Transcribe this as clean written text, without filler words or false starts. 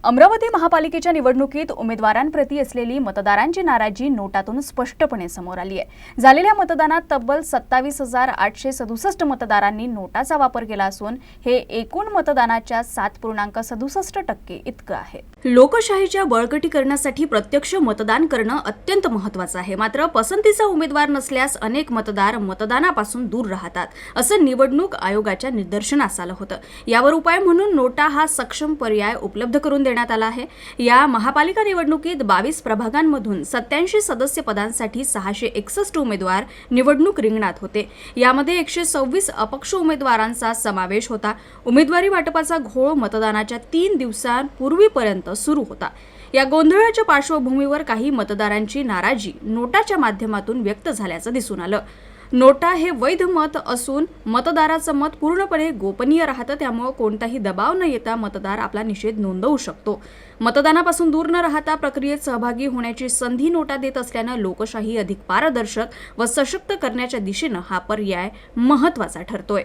अमरावती महापालिकेच्या निवडणुकीत उमेदवारांप्रती असलेली मतदारांची नाराजी नोटातून स्पष्टपणे समोर आली आहे। झालेल्या मतदानात तब्बल 27,867 मतदारांनी नोटाचा वापर केला असून हे एकूण मतदानाच्या 7.67% इतकं आहे। लोकशाहीच्या बळकटीकरणासाठी प्रत्यक्ष मतदान करणं अत्यंत महत्त्वाचं आहे। मात्र पसंतीचा उमेदवार नसल्यास अनेक मतदार मतदानापासून दूर राहतात, असं निवडणूक आयोगाच्या निदर्शनास आलं होतं। यावर उपाय म्हणून नोटा हा सक्षम पर्याय उपलब्ध करून देण्यात आला आहे। या महापालिका निवडणुकीत 22 प्रभागांमधून 87 सदस्य पदांसाठी 661 उमेदवार निवडणूक रिंगणात होते। यामध्ये 126 अपक्ष उमेदवारांचा समावेश होता। उमेदवारी वाटपाचा घोळ मतदानाच्या 3 दिवसांपूर्वीपर्यंत सुरू होता। या गोंधळाच्या पार्श्वभूमीवर काही मतदारांची नाराजी नोटाच्या माध्यमातून व्यक्त झाल्याचं दिसून आलं। नोटा हे वैध मत असून मतदाराचं मत पूर्णपणे गोपनीय राहतं, त्यामुळे कोणताही दबाव न येता मतदार आपला निषेध नोंदवू शकतो। मतदानापासून दूर न राहता प्रक्रियेत सहभागी होण्याची संधी नोटा देत असल्यानं लोकशाही अधिक पारदर्शक व सशक्त करण्याच्या दिशेनं हा पर्याय महत्त्वाचा ठरतोय।